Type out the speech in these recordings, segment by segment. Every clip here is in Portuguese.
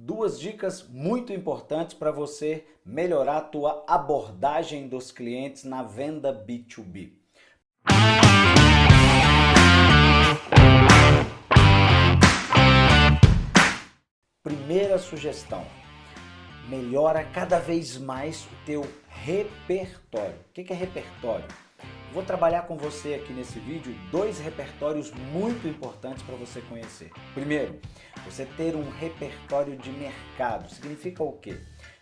Duas dicas muito importantes para você melhorar a tua abordagem dos clientes na venda B2B. Primeira sugestão, melhora cada vez mais o teu repertório. O que é repertório? Vou trabalhar com você aqui nesse vídeo dois repertórios muito importantes para você conhecer. Primeiro, você ter um repertório de mercado. Significa o quê?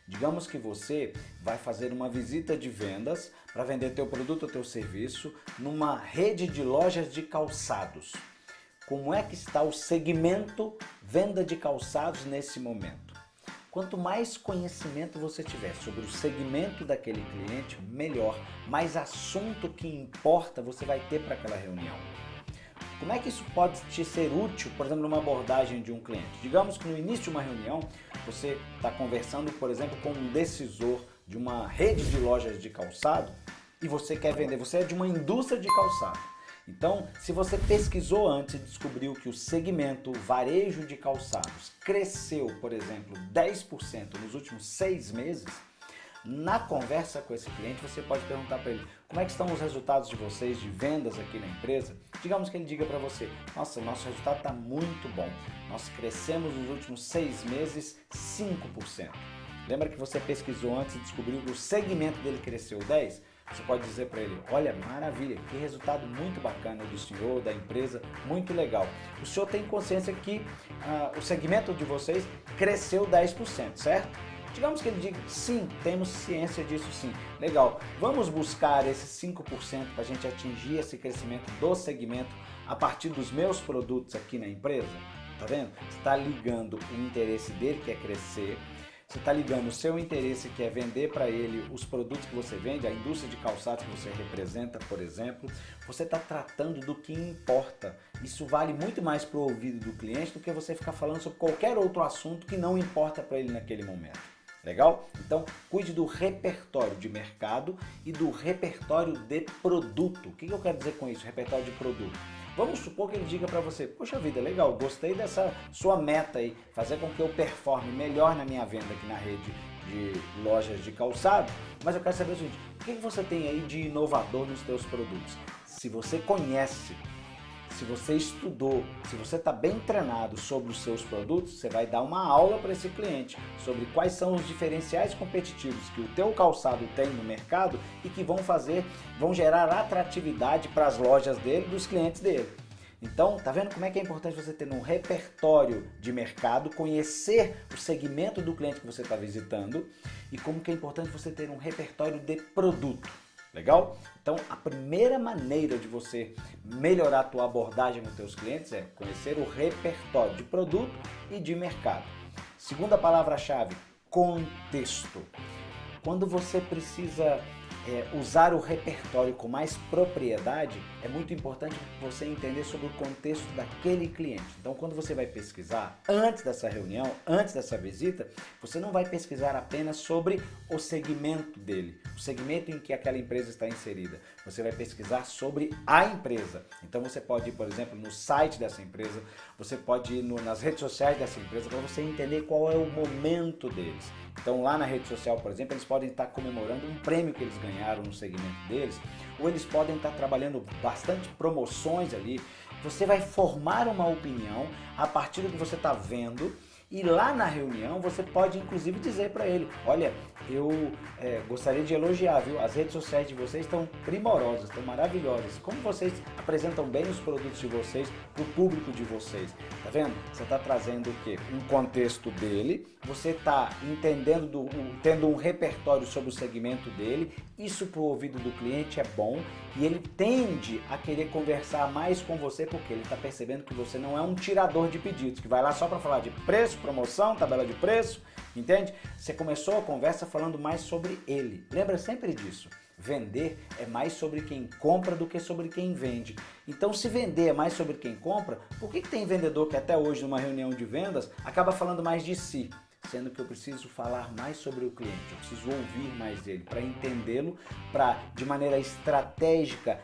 Digamos que você vai fazer uma visita de vendas para vender teu produto ou teu serviço numa rede de lojas de calçados. Como é que está o segmento venda de calçados nesse momento? Quanto mais conhecimento você tiver sobre o segmento daquele cliente, melhor. Mais assunto que importa você vai ter para aquela reunião. Como é que isso pode te ser útil, por exemplo, numa abordagem de um cliente? Digamos que no início de uma reunião, você está conversando, por exemplo, com um decisor de uma rede de lojas de calçado e você quer vender, você é de uma indústria de calçado. Então, se você pesquisou antes e descobriu que o segmento varejo de calçados cresceu, por exemplo, 10% nos últimos 6 meses, na conversa com esse cliente você pode perguntar para ele como é que estão os resultados de vocês de vendas aqui na empresa. Digamos que ele diga para você, nossa, nosso resultado está muito bom, nós crescemos nos últimos 6 meses 5%. Lembra que você pesquisou antes e descobriu que o segmento dele cresceu 10%? Você pode dizer para ele, olha, maravilha, que resultado muito bacana do senhor, da empresa, muito legal. O senhor tem consciência que o segmento de vocês cresceu 10%, certo? Digamos que ele diga, sim, temos ciência disso sim. Legal, vamos buscar esses 5% para a gente atingir esse crescimento do segmento a partir dos meus produtos aqui na empresa? Tá vendo? Você está ligando o interesse dele, que é crescer. Você está ligando o seu interesse, que é vender para ele os produtos que você vende, a indústria de calçados que você representa, por exemplo. Você está tratando do que importa. Isso vale muito mais para o ouvido do cliente do que você ficar falando sobre qualquer outro assunto que não importa para ele naquele momento. Legal? Então, cuide do repertório de mercado e do repertório de produto. O que eu quero dizer com isso, repertório de produto? Vamos supor que ele diga para você, poxa vida, legal, gostei dessa sua meta aí, fazer com que eu performe melhor na minha venda aqui na rede de lojas de calçado, mas eu quero saber o seguinte, o que você tem aí de inovador nos seus produtos? Se você conhece, se você estudou, se você está bem treinado sobre os seus produtos, você vai dar uma aula para esse cliente sobre quais são os diferenciais competitivos que o teu calçado tem no mercado e que vão gerar atratividade para as lojas dele, dos clientes dele. Então, tá vendo como é que é importante você ter um repertório de mercado, conhecer o segmento do cliente que você está visitando e como que é importante você ter um repertório de produto. Legal? Então, a primeira maneira de você melhorar a tua abordagem com os teus clientes é conhecer o repertório de produto e de mercado. Segunda palavra-chave, contexto. Quando você precisa usar o repertório com mais propriedade, é muito importante você entender sobre o contexto daquele cliente. Então, quando você vai pesquisar antes dessa reunião, antes dessa visita, você não vai pesquisar apenas sobre o segmento dele, o segmento em que aquela empresa está inserida. Você vai pesquisar sobre a empresa. Então, você pode ir, por exemplo, no site dessa empresa, você pode ir nas redes sociais dessa empresa para você entender qual é o momento deles. Então, lá na rede social, por exemplo, eles podem estar comemorando um prêmio que eles ganharam no segmento deles, ou eles podem estar trabalhando bastante promoções ali. Você vai formar uma opinião a partir do que você está vendo e lá na reunião você pode inclusive dizer para ele, olha, eu gostaria de elogiar, viu? As redes sociais de vocês estão primorosas, estão maravilhosas. Como vocês apresentam bem os produtos de vocês para o público de vocês. Tá vendo? Você está trazendo o quê? Um contexto dele, você está entendendo, tendo um repertório sobre o segmento dele, isso para o ouvido do cliente é bom e ele tende a querer conversar mais com você porque ele está percebendo que você não é um tirador de pedidos, que vai lá só para falar de preço, promoção, tabela de preço, entende? Você começou a conversa falando mais sobre ele. Lembra sempre disso. Vender é mais sobre quem compra do que sobre quem vende. Então, se vender é mais sobre quem compra, por que tem vendedor que até hoje, numa reunião de vendas, acaba falando mais de si? Sendo que eu preciso falar mais sobre o cliente, eu preciso ouvir mais dele, para entendê-lo, para, de maneira estratégica,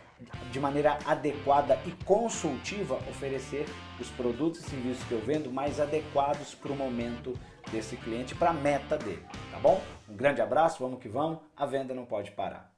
de maneira adequada e consultiva, oferecer os produtos e serviços que eu vendo mais adequados para o momento desse cliente para a meta dele, tá bom? Um grande abraço, vamos que vamos, a venda não pode parar.